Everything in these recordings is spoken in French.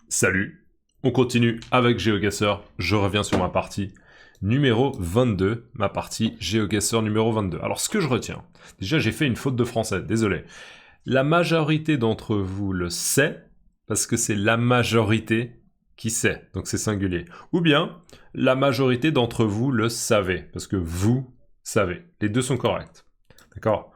Salut, on continue avec GeoGuessr, je reviens sur ma partie numéro 22, ma partie GeoGuessr numéro 22. Alors ce que je retiens, déjà j'ai fait une faute de français, désolé. La majorité d'entre vous le sait, parce que c'est la majorité qui sait, donc c'est singulier. Ou bien, la majorité d'entre vous le savez, parce que vous savez. Les deux sont corrects. D'accord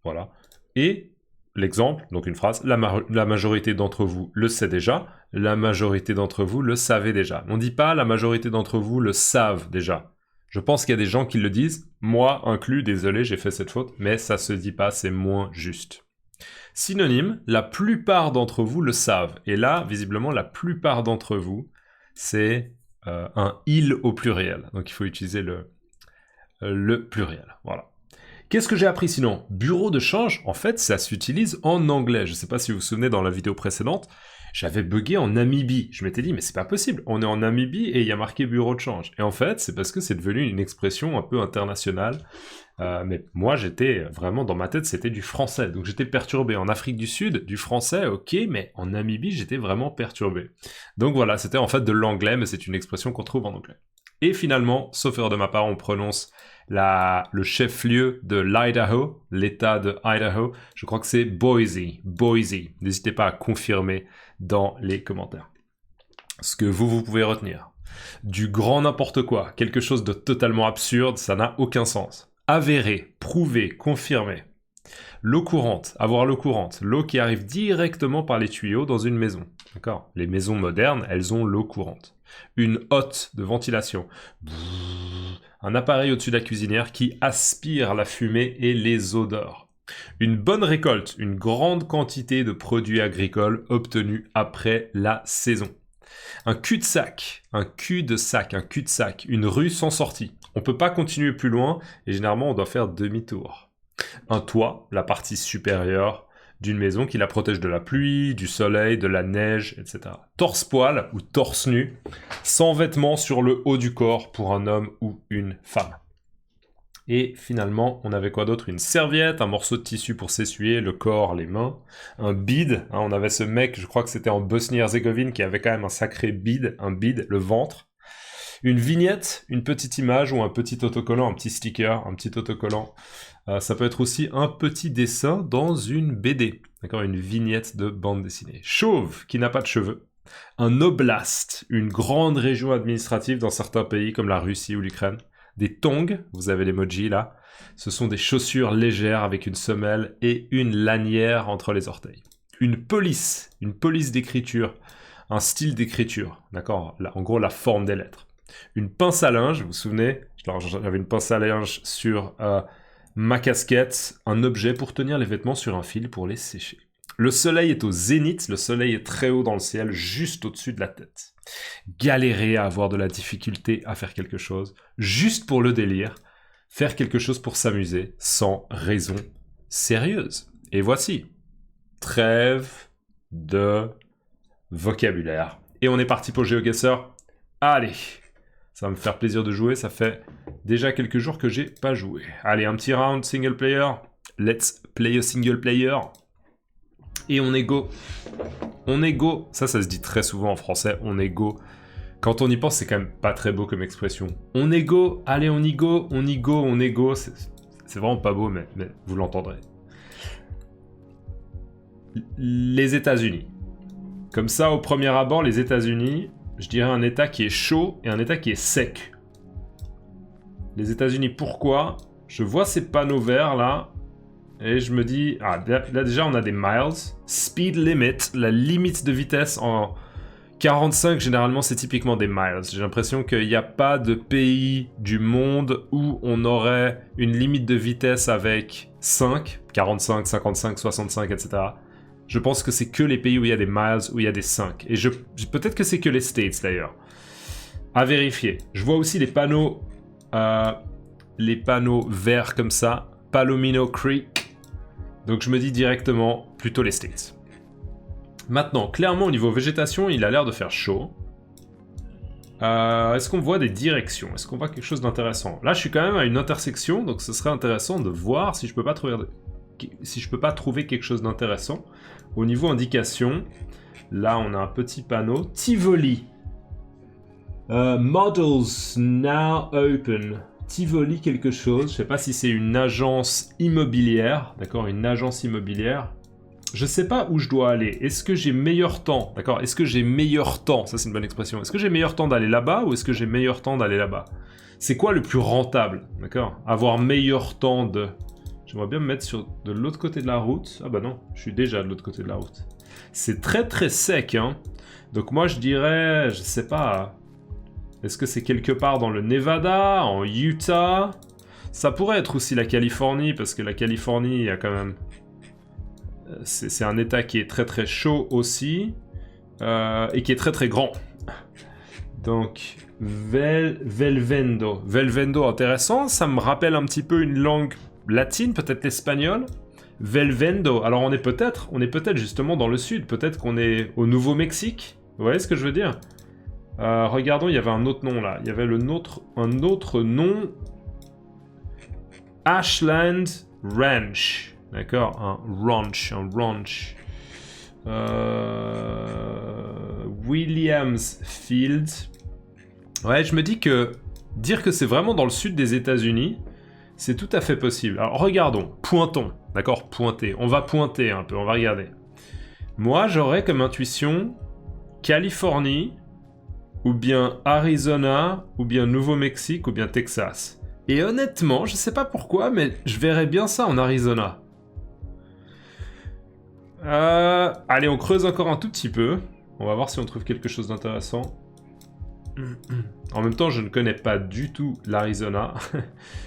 Voilà. Et l'exemple, donc une phrase, la majorité d'entre vous le sait déjà, la majorité d'entre vous le savez déjà. On ne dit pas la majorité d'entre vous le savent déjà. Je pense qu'il y a des gens qui le disent, moi inclus, désolé, j'ai fait cette faute, mais ça se dit pas, c'est moins juste. Synonyme, la plupart d'entre vous le savent. Et là, visiblement, la plupart d'entre vous, c'est un il au pluriel. Donc il faut utiliser le pluriel. Voilà. Qu'est-ce que j'ai appris sinon? Bureau de change, en fait, ça s'utilise en anglais. Je ne sais pas si vous vous souvenez, dans la vidéo précédente, j'avais bugué en Namibie. Je m'étais dit, mais c'est pas possible, on est en Namibie et il y a marqué bureau de change. Et en fait, c'est parce que c'est devenu une expression un peu internationale. Mais moi, j'étais vraiment, dans ma tête, c'était du français. Donc j'étais perturbé. En Afrique du Sud, du français, ok, mais en Namibie, j'étais vraiment perturbé. Donc voilà, c'était en fait de l'anglais, mais c'est une expression qu'on trouve en anglais. Et finalement, sauf erreur de ma part, on prononce le chef-lieu de l'Idaho, l'État de Idaho. Je crois que c'est Boise. Boise. N'hésitez pas à confirmer dans les commentaires ce que vous pouvez retenir. Du grand n'importe quoi, quelque chose de totalement absurde, ça n'a aucun sens. Avérer, prouver, confirmer. L'eau courante, avoir l'eau courante, l'eau qui arrive directement par les tuyaux dans une maison. D'accord ? Les maisons modernes, elles ont l'eau courante. Une hotte de ventilation. Un appareil au-dessus de la cuisinière qui aspire la fumée et les odeurs. Une bonne récolte, une grande quantité de produits agricoles obtenus après la saison. Un cul-de-sac, une rue sans sortie. On ne peut pas continuer plus loin et généralement on doit faire demi-tour. Un toit, la partie supérieure d'une maison qui la protège de la pluie, du soleil, de la neige, etc. Torse-poil ou torse nu, sans vêtements sur le haut du corps pour un homme ou une femme. Et finalement, on avait quoi d'autre? Une serviette, un morceau de tissu pour s'essuyer le corps, les mains, un bide, on avait ce mec, je crois que c'était en Bosnie-Herzégovine, qui avait quand même un sacré bide, un bide, le ventre. Une vignette, une petite image ou un petit autocollant, un petit sticker, un petit autocollant. Ça peut être aussi un petit dessin dans une BD, d'accord, une vignette de bande dessinée. Chauve, qui n'a pas de cheveux. Un oblast, une grande région administrative dans certains pays comme la Russie ou l'Ukraine. Des tongs, vous avez l'emoji là, ce sont des chaussures légères avec une semelle et une lanière entre les orteils. Une police d'écriture, un style d'écriture, d'accord, en gros la forme des lettres. Une pince à linge, vous vous souvenez, j'avais une pince à linge sur ma casquette, un objet pour tenir les vêtements sur un fil pour les sécher. Le soleil est au zénith, le soleil est très haut dans le ciel, juste au-dessus de la tête. Galérer à avoir de la difficulté à faire quelque chose, juste pour le délire, faire quelque chose pour s'amuser, sans raison sérieuse. Et voici, trêve de vocabulaire. Et on est parti pour GeoGuessr. Allez, ça va me faire plaisir de jouer, ça fait déjà quelques jours que j'ai pas joué. Allez, un petit round single player. Let's play a single player. Et on est go. On est go. Ça se dit très souvent en français, on est go. Quand on y pense, c'est quand même pas très beau comme expression. On est go, allez, on y go, on y go, on est go. C'est vraiment pas beau, mais vous l'entendrez. Les États-Unis. Comme ça, au premier abord, les États-Unis, je dirais un État qui est chaud et un État qui est sec. Les États-Unis, pourquoi? Je vois ces panneaux verts là, et je me dis, là déjà on a des miles. Speed limit, la limite de vitesse en 45, généralement c'est typiquement des miles. J'ai l'impression qu'il n'y a pas de pays du monde où on aurait une limite de vitesse avec 5, 45, 55, 65, etc. Je pense que c'est que les pays où il y a des miles, où il y a des 5. Et peut-être que c'est que les States d'ailleurs. À vérifier. Je vois aussi les panneaux verts comme ça. Palomino Creek. Donc je me dis directement plutôt les States. Maintenant, clairement au niveau végétation, il a l'air de faire chaud. Est-ce qu'on voit des directions? Est-ce qu'on voit quelque chose d'intéressant? Là, je suis quand même à une intersection, donc ce serait intéressant de voir si je peux pas trouver quelque chose d'intéressant. Au niveau indication, Là, on a un petit panneau. Tivoli. Models now open. Tivoli quelque chose. Je sais pas si c'est une agence immobilière. D'accord, une agence immobilière. Je sais pas où je dois aller. Est-ce que j'ai meilleur temps? D'accord, est-ce que j'ai meilleur temps? Ça, c'est une bonne expression. Est-ce que j'ai meilleur temps d'aller là-bas ou est-ce que j'ai meilleur temps d'aller là-bas? C'est quoi le plus rentable? D'accord, avoir meilleur temps de... J'aimerais bien me mettre de l'autre côté de la route. Ah bah non, je suis déjà de l'autre côté de la route. C'est très très sec, hein. Donc moi je dirais, je sais pas, est-ce que c'est quelque part dans le Nevada, en Utah? Ça pourrait être aussi la Californie, parce que la Californie, il y a quand même... C'est un état qui est très très chaud aussi, et qui est très très grand. Donc, Velvendo. Velvendo, intéressant, ça me rappelle un petit peu une langue latine, peut-être l'espagnol. Velvendo. Alors on est peut-être justement dans le sud, peut-être qu'on est au Nouveau-Mexique. Vous voyez ce que je veux dire? Regardons, il y avait un autre nom là. Il y avait un autre nom. Ashland Ranch. D'accord, un ranch. Williams Field. Ouais, je me dis que dire que c'est vraiment dans le sud des États-Unis, c'est tout à fait possible. Alors regardons, pointons, d'accord, pointer. On va pointer un peu, on va regarder. Moi, j'aurais comme intuition Californie, ou bien Arizona, ou bien Nouveau-Mexique, ou bien Texas. Et honnêtement, je sais pas pourquoi, mais je verrais bien ça en Arizona. Allez, on creuse encore un tout petit peu. On va voir si on trouve quelque chose d'intéressant. En même temps, je ne connais pas du tout l'Arizona.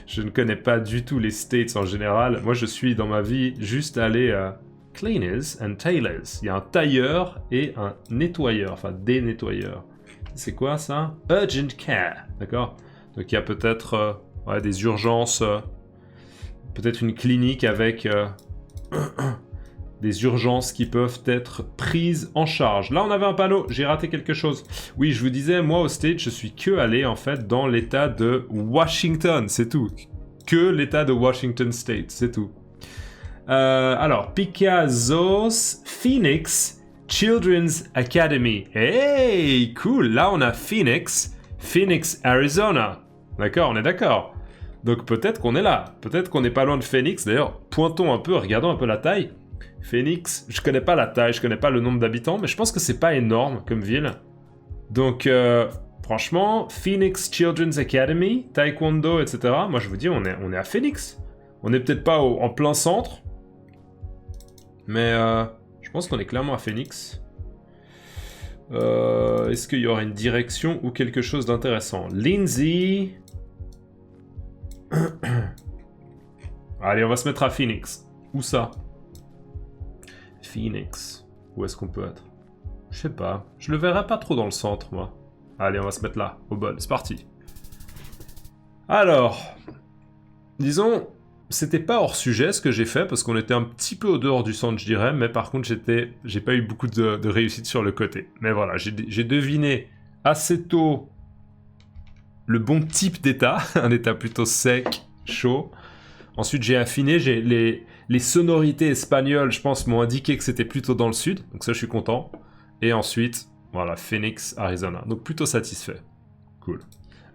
Je ne connais pas du tout les States en général. Moi, je suis dans ma vie juste allé à Cleaners and Tailors. Il y a un tailleur et un nettoyeur, enfin des nettoyeurs. C'est quoi ça? Urgent Care, d'accord? Donc il y a peut-être des urgences, peut-être une clinique avec des urgences qui peuvent être prises en charge. Là, on avait un panneau, j'ai raté quelque chose. Oui, je vous disais, moi, au States, je suis que allé, en fait, dans l'état de Washington, c'est tout. Que l'état de Washington State, c'est tout. Alors, Picasso's Phoenix Children's Academy. Hey, cool! Là, on a Phoenix, Arizona. D'accord, on est d'accord. Donc, peut-être qu'on est là. Peut-être qu'on n'est pas loin de Phoenix. D'ailleurs, pointons un peu, regardons un peu la taille. Phoenix, je connais pas la taille, je connais pas le nombre d'habitants, mais je pense que c'est pas énorme comme ville. Donc, franchement, Phoenix Children's Academy, Taekwondo, etc. Moi, je vous dis, on est à Phoenix. On n'est peut-être pas en plein centre, mais je pense qu'on est clairement à Phoenix. Est-ce qu'il y aura une direction ou quelque chose d'intéressant? Lindsay... Allez, on va se mettre à Phoenix. Où ça? Phoenix. Où est-ce qu'on peut être? Je sais pas. Je le verrai pas trop dans le centre, moi. Allez, on va se mettre là, au bol. C'est parti. Alors, disons, c'était pas hors sujet ce que j'ai fait, parce qu'on était un petit peu au dehors du centre, je dirais, mais par contre, j'ai pas eu beaucoup de réussite sur le côté. Mais voilà, j'ai deviné assez tôt le bon type d'état, un état plutôt sec, chaud. Ensuite, j'ai affiné, les sonorités espagnoles, je pense, m'ont indiqué que c'était plutôt dans le sud, donc ça, je suis content. Et ensuite, voilà, Phoenix, Arizona. Donc plutôt satisfait. Cool.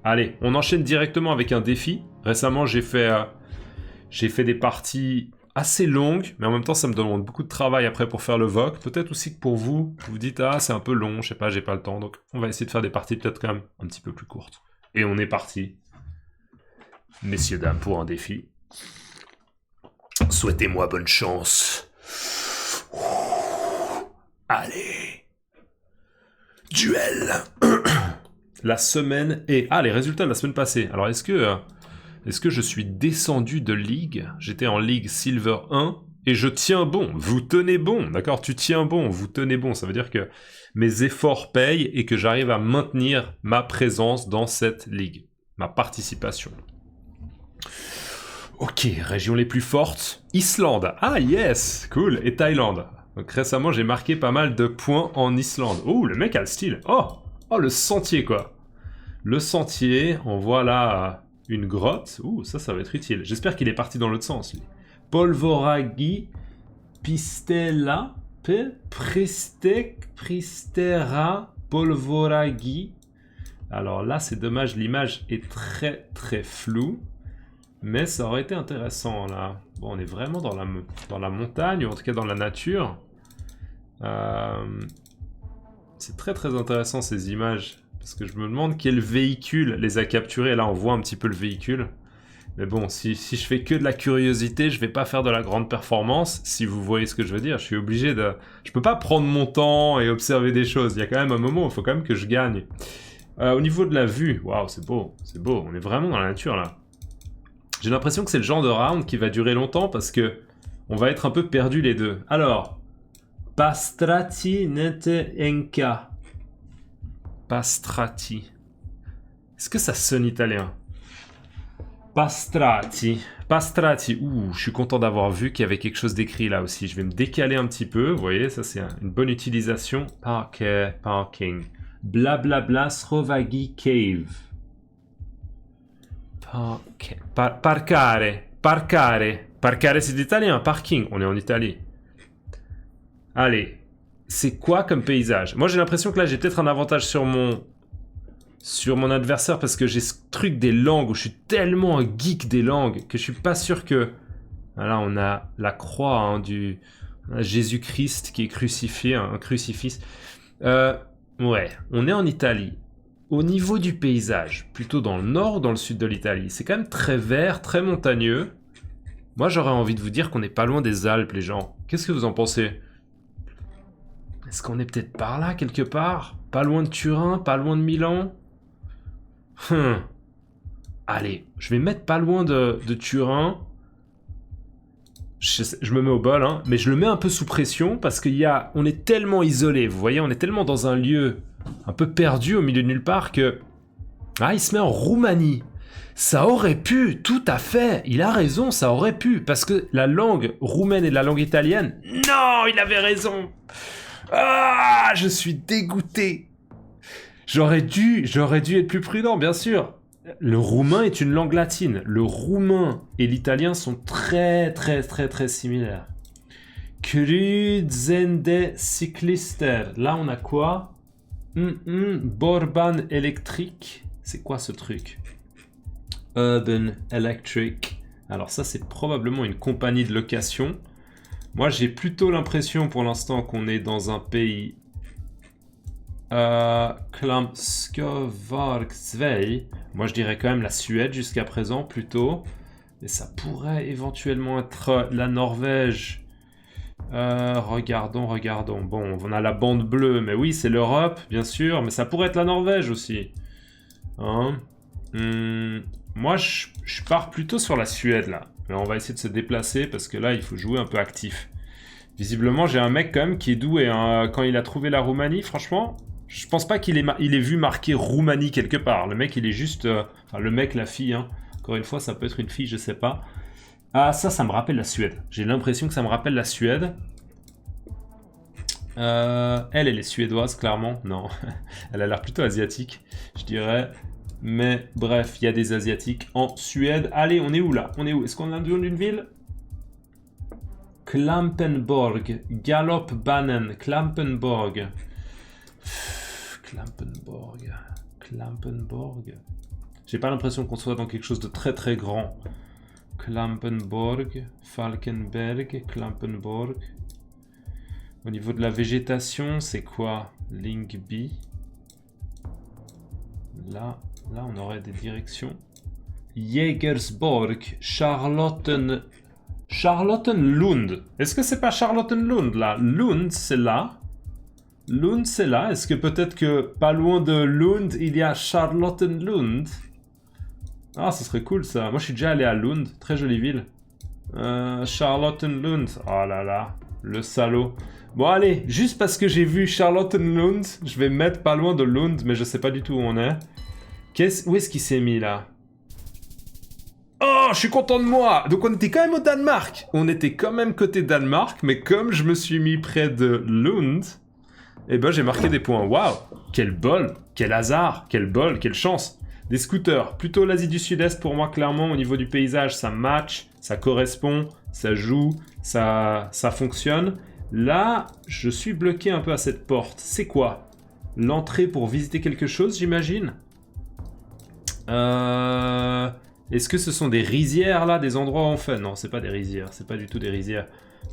Allez, on enchaîne directement avec un défi. Récemment, j'ai fait des parties assez longues, mais en même temps, ça me demande beaucoup de travail après pour faire le VOC. Peut-être aussi que pour vous, vous dites, ah, c'est un peu long, je sais pas, j'ai pas le temps. Donc, on va essayer de faire des parties peut-être quand même un petit peu plus courtes. Et on est parti. Messieurs, dames, pour un défi. Souhaitez-moi bonne chance. Allez. Duel. La semaine est... Ah, les résultats de la semaine passée. Alors, est-ce que je suis descendu de ligue? J'étais en ligue Silver 1 et je tiens bon. Vous tenez bon, d'accord? Tu tiens bon, vous tenez bon. Ça veut dire que mes efforts payent et que j'arrive à maintenir ma présence dans cette ligue. Ma participation. Ok, régions les plus fortes. Islande. Ah, yes! Cool. Et Thaïlande. Donc récemment, j'ai marqué pas mal de points en Islande. Oh, le mec a le style. Oh, le sentier, quoi. Le sentier, on voit là une grotte. Ouh, ça va être utile. J'espère qu'il est parti dans l'autre sens, lui. Polvoragi Pistella. Pristera Polvoragi. Alors là, c'est dommage, l'image est très très floue. Mais ça aurait été intéressant, là. Bon, on est vraiment dans la montagne, ou en tout cas dans la nature. C'est très très intéressant, ces images. Parce que je me demande quel véhicule les a capturés. Là, on voit un petit peu le véhicule. Mais bon, si je fais que de la curiosité, je vais pas faire de la grande performance, si vous voyez ce que je veux dire. Je suis obligé de... Je peux pas prendre mon temps et observer des choses. Il y a quand même un moment où il faut quand même que je gagne. Au niveau de la vue, waouh, c'est beau, c'est beau. On est vraiment dans la nature, là. J'ai l'impression que c'est le genre de round qui va durer longtemps parce que on va être un peu perdus les deux. Alors, Pastrati nete enka. Pastrati. Est-ce que ça sonne italien? Pastrati. Pastrati. Ouh, je suis content d'avoir vu qu'il y avait quelque chose d'écrit là aussi. Je vais me décaler un petit peu. Vous voyez, ça c'est une bonne utilisation. Parking. Blablabla Srovagi Cave. Parcare. Parcare, c'est d'italien. Parking. On est en Italie. Allez. C'est quoi comme paysage? Moi, j'ai l'impression que là, j'ai peut-être un avantage sur mon adversaire parce que j'ai ce truc des langues où je suis tellement un geek des langues que je suis pas sûr que... Là, on a la croix hein, du Jésus-Christ qui est crucifié, un crucifix. Ouais, on est en Italie. Au niveau du paysage, plutôt dans le nord ou dans le sud de l'Italie, c'est quand même très vert, très montagneux. Moi, j'aurais envie de vous dire qu'on n'est pas loin des Alpes, les gens. Qu'est-ce que vous en pensez? Est-ce qu'on est peut-être par là, quelque part? Pas loin de Turin, pas loin de Milan? Allez, je vais mettre pas loin de Turin. Je me mets au bol, hein, mais je le mets un peu sous pression parce on est tellement isolé, vous voyez, on est tellement dans un lieu un peu perdu au milieu de nulle part que... Ah, il se met en Roumanie. Ça aurait pu, tout à fait, il a raison, ça aurait pu, parce que la langue roumaine et la langue italienne... Non, il avait raison. Ah, je suis dégoûté. J'aurais dû être plus prudent, bien sûr. Le roumain est une langue latine. Le roumain et l'italien sont très similaires. Cruzende cyclister. Là, on a quoi? Borban électrique. C'est quoi ce truc? Urban Electric. Alors ça, c'est probablement une compagnie de location. Moi, j'ai plutôt l'impression pour l'instant qu'on est dans un pays... Klamskovargsvej. Moi, je dirais quand même la Suède jusqu'à présent, plutôt. Mais ça pourrait éventuellement être la Norvège. Regardons. Bon, on a la bande bleue, mais oui, c'est l'Europe, bien sûr. Mais ça pourrait être la Norvège aussi. Hein? Moi, je pars plutôt sur la Suède, là. Mais on va essayer de se déplacer, parce que là, il faut jouer un peu actif. Visiblement, j'ai un mec, quand même, qui est doué. Hein. Quand il a trouvé la Roumanie, franchement... Je pense pas qu'il ait vu marquer Roumanie quelque part. Le mec, il est juste... Enfin, le mec, la fille, hein. Encore une fois, ça peut être une fille, je sais pas. Ah, ça me rappelle la Suède. J'ai l'impression que ça me rappelle la Suède. Elle est suédoise, clairement. Non, elle a l'air plutôt asiatique, je dirais. Mais bref, il y a des Asiatiques en Suède. Allez, on est où, là? On est où? Est-ce qu'on a d'une ville? Klampenborg. Galopbanen. Klampenborg. Klampenborg. J'ai pas l'impression qu'on soit dans quelque chose de très grand. Klampenborg, Falkenberg, Klampenborg. Au niveau de la végétation, c'est quoi? Lyngby. Là, on aurait des directions. Jägersborg, Charlottenlund. Est-ce que c'est pas Charlottenlund là? Lund, c'est là. Lund, c'est là. Est-ce que peut-être que pas loin de Lund, il y a Charlottenlund? Ah, ce serait cool ça. Moi, je suis déjà allé à Lund. Très jolie ville. Charlottenlund. Oh là là. Le salaud. Bon, allez. Juste parce que j'ai vu Charlottenlund, je vais me mettre pas loin de Lund, mais je sais pas du tout où on est. Où est-ce qu'il s'est mis là? Oh, je suis content de moi. Donc, on était quand même au Danemark. On était quand même côté Danemark, mais comme je me suis mis près de Lund... Eh ben, j'ai marqué des points. Waouh! Quel bol! Quel hasard! Quel bol! Quelle chance! Des scooters. Plutôt l'Asie du Sud-Est pour moi, clairement. Au niveau du paysage, ça match, ça correspond, ça joue, ça fonctionne. Là, je suis bloqué un peu à cette porte. C'est quoi? L'entrée pour visiter quelque chose, j'imagine? Est-ce que ce sont des rizières, là? Des endroits où on fait? Non, c'est pas des rizières. C'est pas du tout des rizières.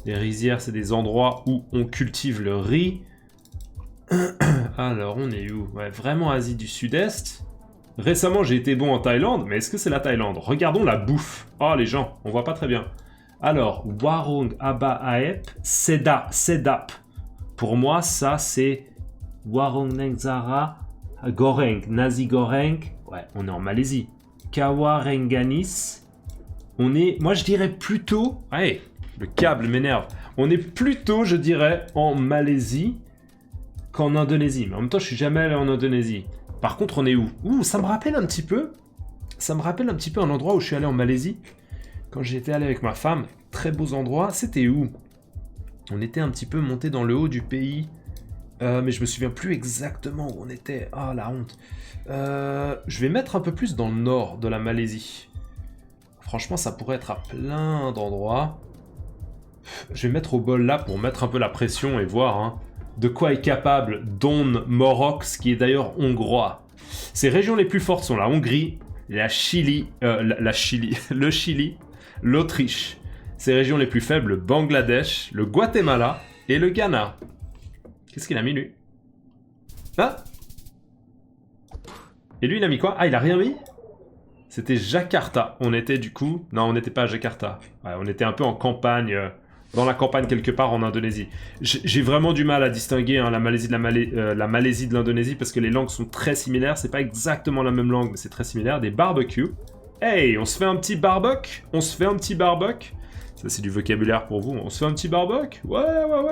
Les rizières, c'est des endroits où on cultive le riz. Alors, on est où? Ouais, vraiment Asie du Sud-Est. Récemment, j'ai été bon en Thaïlande, mais est-ce que c'est la Thaïlande? Regardons la bouffe. Oh, les gens, on voit pas très bien. Alors, Warung Aba Aep, Sedap. Pour moi, ça, c'est Warung Nengzara Goreng, Nasi Goreng. Ouais, on est en Malaisie. Kawarenganis. On est, moi, je dirais plutôt... Allez, le câble m'énerve. On est plutôt, je dirais, en Malaisie qu'en Indonésie. Mais en même temps, je suis jamais allé en Indonésie. Par contre, on est où? Ouh, ça me rappelle un petit peu. Ça me rappelle un petit peu un endroit où je suis allé en Malaisie. Quand j'étais allé avec ma femme. Très beaux endroits. C'était où? On était un petit peu monté dans le haut du pays. Mais je me souviens plus exactement où on était. Ah, la honte. Je vais mettre un peu plus dans le nord de la Malaisie. Franchement, ça pourrait être à plein d'endroits. Je vais mettre au bol là pour mettre un peu la pression et voir hein, de quoi est capable Don Morox, qui est d'ailleurs hongrois. Ces régions les plus fortes sont la Hongrie, le Chili, l'Autriche. Ces régions les plus faibles, le Bangladesh, le Guatemala et le Ghana. Qu'est-ce qu'il a mis lui? Ah! Et lui il a mis quoi? Ah, il a rien mis? C'était Jakarta. On était du coup... Non, on n'était pas à Jakarta. Ouais, on était un peu en campagne, dans la campagne quelque part en Indonésie. J'ai vraiment du mal à distinguer hein, la Malaisie de l'Indonésie parce que les langues sont très similaires. C'est pas exactement la même langue, mais c'est très similaire. Des barbecues. Hey, on se fait un petit barbecue? On se fait un petit barbecue? Ça, c'est du vocabulaire pour vous. On se fait un petit barbecue? Ouais,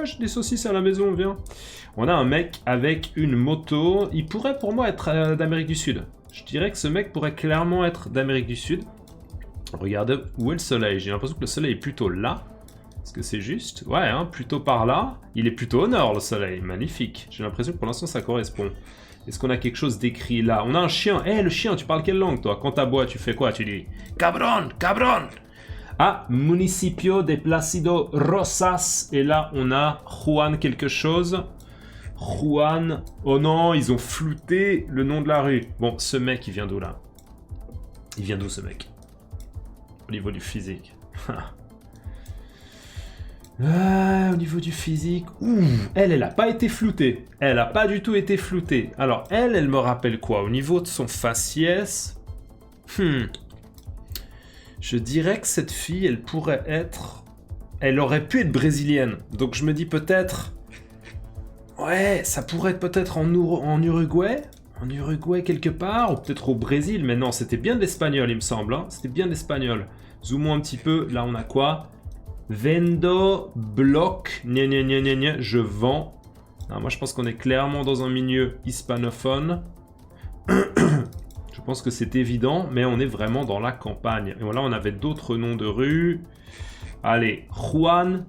j'ai des saucisses à la maison, viens. On a un mec avec une moto. Il pourrait pour moi être d'Amérique du Sud. Je dirais que ce mec pourrait clairement être d'Amérique du Sud. Regardez où est le soleil. J'ai l'impression que le soleil est plutôt là. Est-ce que c'est juste? Ouais, hein, plutôt par là. Il est plutôt au nord, le soleil. Magnifique. J'ai l'impression que pour l'instant, ça correspond. Est-ce qu'on a quelque chose d'écrit là? On a un chien. Eh, le chien, tu parles quelle langue, toi? Quand t'aboies, tu fais quoi? Tu dis cabron, cabron. Ah, Municipio de Placido Rosas. Et là, on a Juan quelque chose. Juan... Oh non, ils ont flouté le nom de la rue. Bon, ce mec, il vient d'où, là? Il vient d'où, ce mec? Au niveau du physique. Au niveau du physique... Ouh, elle a pas été floutée. Elle a pas du tout été floutée. Alors, elle me rappelle quoi? Au niveau de son faciès... Je dirais que cette fille, elle pourrait être... Elle aurait pu être brésilienne. Donc, je me dis peut-être... Ouais, ça pourrait être peut-être en Uruguay. En Uruguay quelque part, ou peut-être au Brésil. Mais non, c'était bien de l'espagnol, il me semble. Hein. C'était bien de l'espagnol. Zoomons un petit peu. Là, on a quoi? Vendo, bloc, je vends. Non, moi, je pense qu'on est clairement dans un milieu hispanophone. Je pense que c'est évident, mais on est vraiment dans la campagne. Et voilà, on avait d'autres noms de rues. Allez, Juan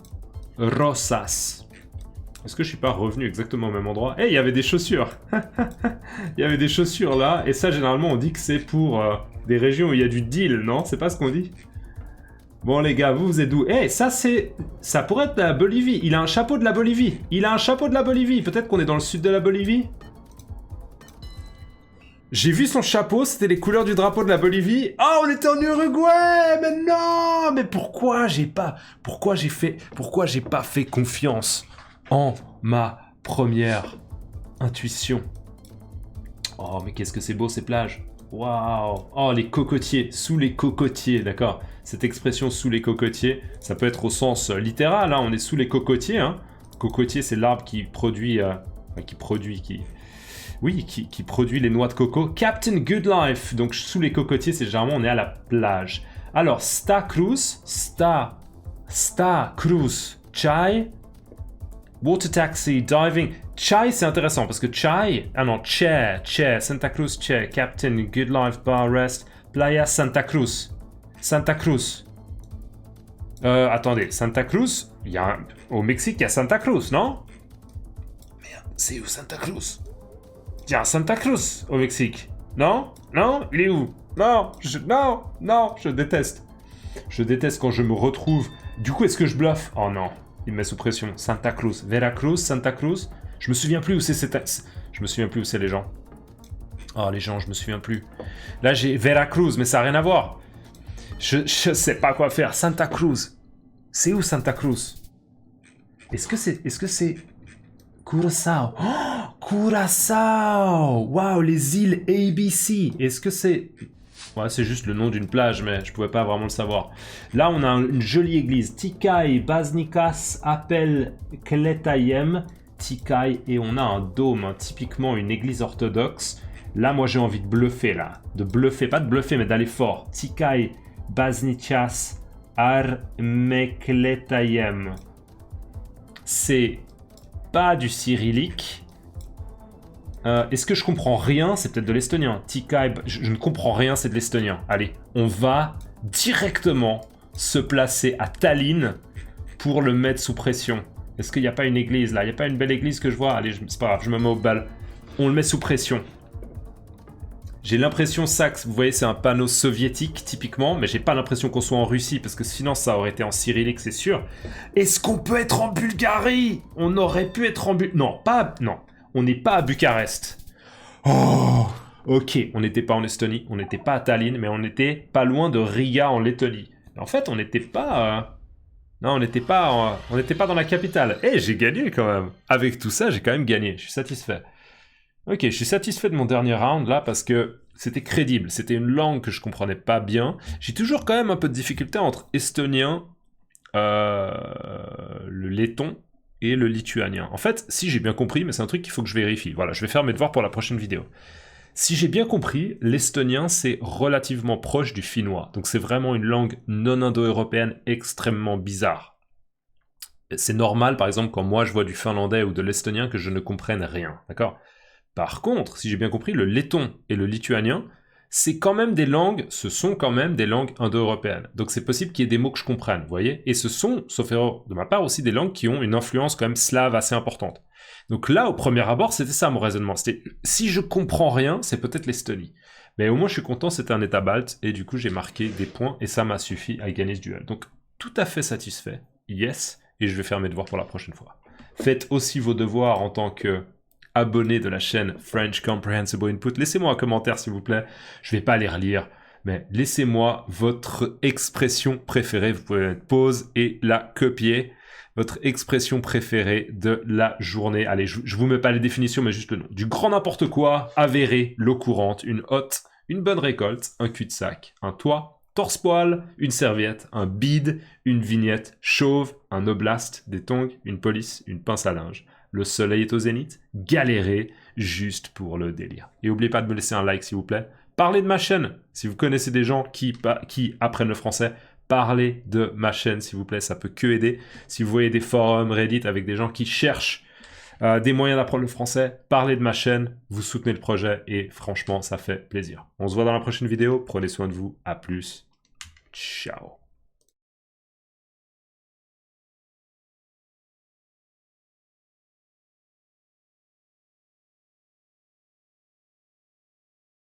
Rosas. Est-ce que je suis pas revenu exactement au même endroit? Eh, il y avait des chaussures. Il y avait des chaussures là. Et ça, généralement, on dit que c'est pour des régions où il y a du deal, non? C'est pas ce qu'on dit? Bon, les gars, vous êtes d'où? Eh, ça, c'est... Ça pourrait être la Bolivie. Il a un chapeau de la Bolivie. Il a un chapeau de la Bolivie. Peut-être qu'on est dans le sud de la Bolivie? J'ai vu son chapeau, c'était les couleurs du drapeau de la Bolivie. Oh, on était en Uruguay! Mais non! Mais pourquoi j'ai pas fait confiance en ma première intuition? Oh, mais qu'est-ce que c'est beau ces plages! Waouh! Oh, les cocotiers, sous les cocotiers, d'accord? Cette expression sous les cocotiers, ça peut être au sens littéral, hein, on est sous les cocotiers, hein. Cocotier, c'est l'arbre qui produit, qui produit les noix de coco. Captain Goodlife, donc sous les cocotiers, c'est généralement on est à la plage. Alors, Sta Cruz, Chai, Water Taxi, Diving. Chai, c'est intéressant parce que Chai... Ah non, Chair, Santa Cruz, Chair, Captain, Good Life, Bar Rest, Playa Santa Cruz. Santa Cruz. Attendez, Santa Cruz, au Mexique, il y a Santa Cruz, non? Merde, c'est où Santa Cruz? Il y a Santa Cruz au Mexique. Non? Non? Il est où? Non, je déteste. Je déteste quand je me retrouve... Du coup, est-ce que je bluffe? Oh non. Il me met sous pression. Santa Cruz. Veracruz, Santa Cruz. Je me souviens plus où c'est cette... Je me souviens plus où c'est les gens. Oh, les gens, je me souviens plus. Là, j'ai Veracruz, mais ça n'a rien à voir. Je sais pas quoi faire. Santa Cruz. C'est où Santa Cruz? Est-ce que c'est... Curaçao. Oh, Curaçao. Waouh, les îles ABC. Est-ce que c'est... Ouais, c'est juste le nom d'une plage, mais je pouvais pas vraiment le savoir. Là, on a une jolie église. Tikay Baznikas Apel Kletayem. Tikay, et on a un dôme, hein, typiquement une église orthodoxe. Là, moi, j'ai envie de bluffer, là. De bluffer, pas de bluffer, mais d'aller fort. Tikay Baznikas Armekletayem. C'est pas du cyrillique. Est-ce que je comprends rien? C'est peut-être de l'estonien. Tikay, je ne comprends rien, c'est de l'estonien. Allez, on va directement se placer à Tallinn pour le mettre sous pression. Est-ce qu'il n'y a pas une église là? Il n'y a pas une belle église que je vois? Allez, c'est pas grave, je me mets au bal. On le met sous pression. J'ai l'impression ça, vous voyez, c'est un panneau soviétique typiquement, mais j'ai pas l'impression qu'on soit en Russie, parce que sinon ça aurait été en cyrillique, c'est sûr. Est-ce qu'on peut être en Bulgarie? On aurait pu être en Bulgarie. Non, pas... Non, on n'est pas à Bucarest. Oh, ok, on n'était pas en Estonie, on n'était pas à Tallinn, mais on était pas loin de Riga en Lettonie. En fait, on n'était pas... Non, on n'était pas dans la capitale. Eh, j'ai gagné quand même. Avec tout ça, j'ai quand même gagné. Je suis satisfait. Ok, je suis satisfait de mon dernier round là parce que c'était crédible. C'était une langue que je comprenais pas bien. J'ai toujours quand même un peu de difficulté entre estonien, le letton et le lituanien. En fait, si j'ai bien compris, mais c'est un truc qu'il faut que je vérifie. Voilà, je vais faire mes devoirs pour la prochaine vidéo. Si j'ai bien compris, l'estonien c'est relativement proche du finnois. Donc c'est vraiment une langue non indo-européenne extrêmement bizarre. C'est normal, par exemple, quand moi je vois du finlandais ou de l'estonien que je ne comprenne rien, d'accord ? Par contre, si j'ai bien compris, le letton et le lituanien, c'est quand même des langues, ce sont quand même des langues indo-européennes. Donc c'est possible qu'il y ait des mots que je comprenne, vous voyez ? Et ce sont, sauf erreur de ma part, aussi des langues qui ont une influence quand même slave assez importante. Donc là, au premier abord, c'était ça mon raisonnement. C'était, si je comprends rien, c'est peut-être l'Estonie. Mais au moins, je suis content, c'était un état balte, et du coup, j'ai marqué des points, et ça m'a suffi à gagner ce duel. Donc, tout à fait satisfait, yes, et je vais faire mes devoirs pour la prochaine fois. Faites aussi vos devoirs en tant que abonné de la chaîne French Comprehensible Input. Laissez-moi un commentaire, s'il vous plaît. Je vais pas les relire, mais laissez-moi votre expression préférée. Vous pouvez mettre pause et la copier. Votre expression préférée de la journée. Allez, je vous mets pas les définitions, mais juste le nom. Du grand n'importe quoi, avéré, l'eau courante, une hotte, une bonne récolte, un cul-de-sac, un toit, torse-poil, une serviette, un bide, une vignette, chauve, un oblast, des tongs, une police, une pince à linge. Le soleil est au zénith, galérez juste pour le délire. Et n'oubliez pas de me laisser un like s'il vous plaît. Parlez de ma chaîne, si vous connaissez des gens qui apprennent le français, parlez de ma chaîne s'il vous plaît, ça peut que aider. Si vous voyez des forums, Reddit avec des gens qui cherchent des moyens d'apprendre le français, parlez de ma chaîne, vous soutenez le projet et franchement ça fait plaisir. On se voit dans la prochaine vidéo, prenez soin de vous, à plus, ciao.